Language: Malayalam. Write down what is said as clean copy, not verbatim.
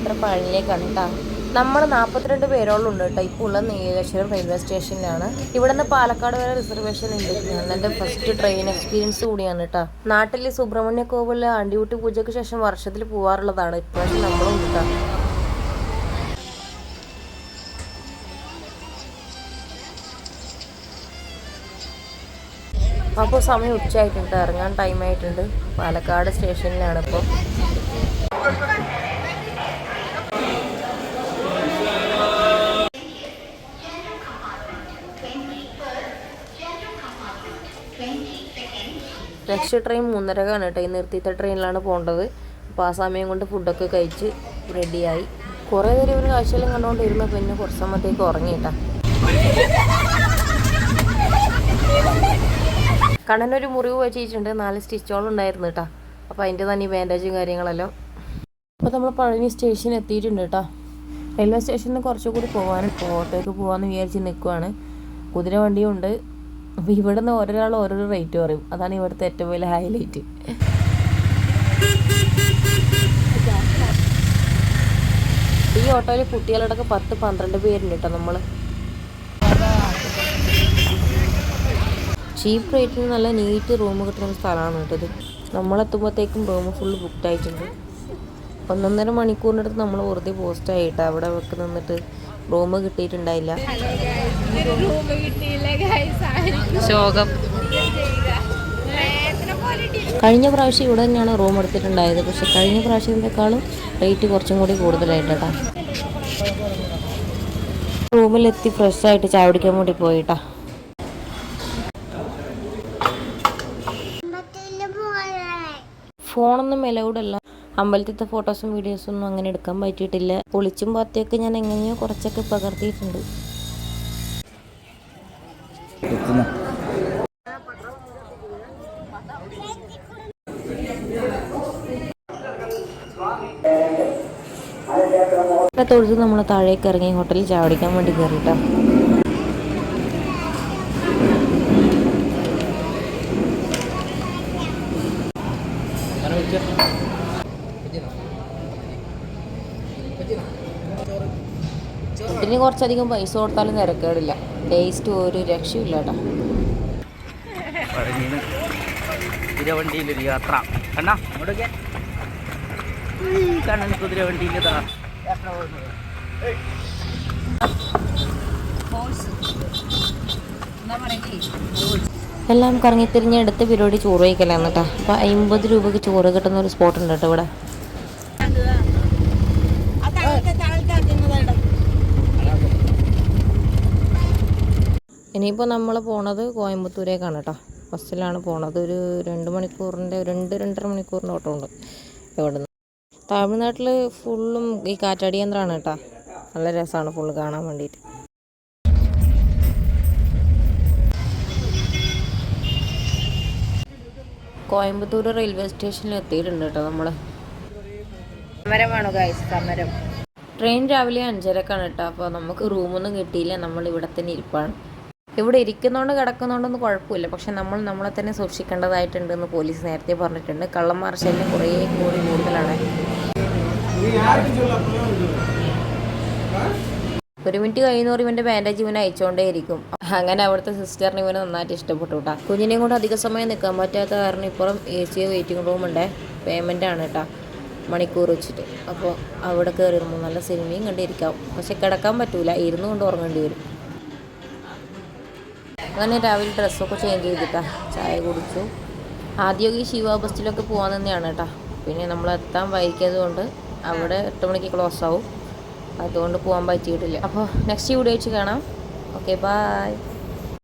യാത്ര പഴനിയിലേക്കാണ് കേട്ടോ. നമ്മൾ 42 പേരോളം ഉണ്ട് കേട്ടോ. ഇപ്പോൾ ഉള്ള നീലേശ്വരം റെയിൽവേ സ്റ്റേഷനിലാണ്. ഇവിടെ നിന്ന് പാലക്കാട് വരെ റിസർവേഷൻ ഉണ്ട്. എൻ്റെ ഫസ്റ്റ് ട്രെയിൻ എക്സ്പീരിയൻസ് കൂടിയാണ് കേട്ടോ. നാട്ടിൽ സുബ്രഹ്മണ്യ കോവിലിലെ ആണ്ടിയൂട്ടി പൂജയ്ക്ക് ശേഷം വർഷത്തിൽ പോകാറുള്ളതാണ്. ഇപ്രാവശ്യം നമ്മളും ഉണ്ട് കേട്ടോ. അപ്പോൾ സമയം ഉച്ചയായിട്ടുണ്ട്, ഇറങ്ങാൻ ടൈം ആയിട്ടുണ്ട്. പാലക്കാട് സ്റ്റേഷനിലാണ് ഇപ്പോൾ. നെക്സ്റ്റ് ട്രെയിൻ 3:30 കേട്ടോ. ഈ നിർത്തിയിട്ട ട്രെയിനിലാണ് പോകേണ്ടത്. അപ്പോൾ ആ സമയം കൊണ്ട് ഫുഡൊക്കെ കഴിച്ച് റെഡിയായി. കുറേ നേരം ഒരു കാഴ്ചയെല്ലാം കണ്ടുകൊണ്ടിരുന്നു. പിന്നെ കുറച്ച് സമയത്തേക്ക് ഉറങ്ങിയിട്ടാ. കണ്ണനൊരു മുറിവ് വെച്ചിട്ടുണ്ട്. 4 സ്റ്റിച്ചോളം ഉണ്ടായിരുന്നു കേട്ടോ. അപ്പോൾ അതിൻ്റെ തന്നെ ഈ ബാൻഡേജും കാര്യങ്ങളെല്ലാം. അപ്പോൾ നമ്മൾ പഴനി സ്റ്റേഷൻ എത്തിയിട്ടുണ്ട് കേട്ടോ. റെയിൽവേ സ്റ്റേഷനിൽ കുറച്ചുകൂടി പോകാനും കോട്ടയ്ക്ക് പോകാമെന്ന് വിചാരിച്ച് നിൽക്കുവാണ്. കുതിര വണ്ടിയും ഉണ്ട്. അപ്പോൾ ഇവിടെ നിന്ന് ഓരോരാൾ ഓരോരോ റേറ്റ് പറയും. അതാണ് ഇവിടുത്തെ ഏറ്റവും വലിയ ഹൈലൈറ്റ്. ഈ ഓട്ടോയിൽ കുട്ടികളടക്കം 10-12 പേരുണ്ട് കേട്ടോ. നമ്മൾ ചീപ്പ് റേറ്റിന് നല്ല നീറ്റ് റൂം കിട്ടുന്ന സ്ഥലമാണ് കേട്ടത്. നമ്മളെത്തുമ്പോഴത്തേക്കും റൂം ഫുള്ള് ബുക്ക്ഡ് ആയിട്ടുണ്ട്. 1.5 മണിക്കൂറിനടുത്ത് നമ്മൾ വെറുതെ പോസ്റ്റ് ആയിട്ട് അവിടെ വെക്ക് നിന്നിട്ട് റൂം കിട്ടിയിട്ടുണ്ടായില്ല. ശോകം. കഴിഞ്ഞ പ്രാവശ്യം ഇവിടെ തന്നെയാണ് റൂം എടുത്തിട്ടുണ്ടായത്. പക്ഷെ കഴിഞ്ഞ പ്രാവശ്യത്തെക്കാളും റേറ്റ് കുറച്ചും കൂടി കൂടുതലായിട്ടാ. റൂമിലെത്തി ഫ്രഷായിട്ട് ചായ കുടിക്കാൻ വേണ്ടി പോയിട്ടാ. ഫോണൊന്നും എലൗഡല്ല. അമ്പലത്തിലത്തെ ഫോട്ടോസും വീഡിയോസും ഒന്നും അങ്ങനെ എടുക്കാൻ പറ്റിയിട്ടില്ല. പൊളിച്ചും പാത്തിയൊക്കെ ഞാൻ എങ്ങനെയോ കുറച്ചൊക്കെ പകർത്തിയിട്ടുണ്ട്. തൊഴുത് നമ്മൾ താഴേക്ക് ഇറങ്ങി ഹോട്ടലിൽ ചാവടിക്കാൻ വേണ്ടി കയറിയിട്ടാ. ഫുഡിന് കുറച്ചധികം പൈസ കൊടുത്താലും തിരക്കേടില്ല. ടേസ്റ്റ് ഒരു രക്ഷയില്ല കേട്ടോ. കുതിരവണ്ടിയിലൊരു യാത്ര കണ്ണാ അങ്ങോട്ടൊക്കെ കണ്ണൻ കുതിരവണ്ടിയിൽ യാത്ര പോകുന്നത്. എല്ലാം കറങ്ങിത്തിരിഞ്ഞ് എടുത്ത് പരിപാടി ചോറ് കഴിക്കലാണ് കേട്ടോ. അപ്പോൾ 50 രൂപയ്ക്ക് ചോറ് കിട്ടുന്ന ഒരു സ്പോട്ട് ഉണ്ട് കേട്ടോ ഇവിടെ. ഇനിയിപ്പോൾ നമ്മൾ പോണത് കോയമ്പത്തൂരേക്കാണ് കേട്ടോ. ബസ്സിലാണ് പോണത്. ഒരു 2-2.5 മണിക്കൂറിൻ്റെ ഓട്ടം ഉണ്ട് ഇവിടെ നിന്ന്. തമിഴ്നാട്ടിൽ ഫുള്ളും ഈ കാറ്റാടി യന്ത്രമാണ് കേട്ടോ. നല്ല രസമാണ് ഫുള്ള് കാണാൻ വേണ്ടിയിട്ട്. കോയമ്പത്തൂർ റെയിൽവേ സ്റ്റേഷനിൽ എത്തിയിട്ടുണ്ട് കേട്ടോ നമ്മൾ. സമരമാണോ ഗൈസ്? സമരം. ട്രെയിൻ രാവിലെ 5:30 കേട്ടോ. അപ്പോൾ നമുക്ക് റൂമൊന്നും കിട്ടിയില്ല. നമ്മൾ ഇവിടെ തന്നെ ഇരിപ്പാണ്. ഇവിടെ ഇരിക്കുന്നതുകൊണ്ട് കിടക്കുന്നതുകൊണ്ടൊന്നും കുഴപ്പമില്ല. പക്ഷെ നമ്മൾ നമ്മളെ തന്നെ സൂക്ഷിക്കേണ്ടതായിട്ടുണ്ടെന്ന് പോലീസ് നേരത്തെ പറഞ്ഞിട്ടുണ്ട്. കള്ളന്മാർ ശല്യം കുറേ കൂടി കൂടുതലാണ്. 1 മിനിറ്റ് കഴിയുന്നവർ ഇവൻ്റെ ബാൻഡേജ് ഇവനെ അയച്ചുകൊണ്ടേയിരിക്കും. അങ്ങനെ അവിടുത്തെ സിസ്റ്ററിന് ഇവനെ നന്നായിട്ട് ഇഷ്ടപ്പെട്ടു കേട്ടോ. കുഞ്ഞിനെയും കൊണ്ട് അധിക സമയം നിൽക്കാൻ പറ്റാത്ത കാരണം ഇപ്പുറം AC വെയിറ്റിംഗ് റൂമുണ്ട്. പേയ്മെൻ്റാണ് കേട്ടോ, മണിക്കൂർ വെച്ചിട്ട്. അപ്പോൾ അവിടെ കയറി നമ്മൾ നല്ല സിനിമയും കണ്ടിരിക്കാം. പക്ഷെ കിടക്കാൻ പറ്റൂല, ഇരുന്ന് കൊണ്ട് ഉറങ്ങേണ്ടി വരും. അങ്ങനെ രാവിലെ ഡ്രസ്സൊക്കെ ചേഞ്ച് ചെയ്തിട്ടാ ചായ കുടിച്ചു. ആദ്യമൊക്കെ ഈ ശിവ ബസ്സിലൊക്കെ പോകാൻ തന്നെയാണ് കേട്ടോ. പിന്നെ നമ്മൾ എത്താൻ വൈകിയത് കൊണ്ട് അവിടെ 8 മണിക്ക് ക്ലോസ് ആവും. അതുകൊണ്ട് പോകാൻ പറ്റിയിട്ടില്ല. അപ്പോൾ നെക്സ്റ്റ് വീഡിയോ വെച്ച് കാണാം. Okay, by.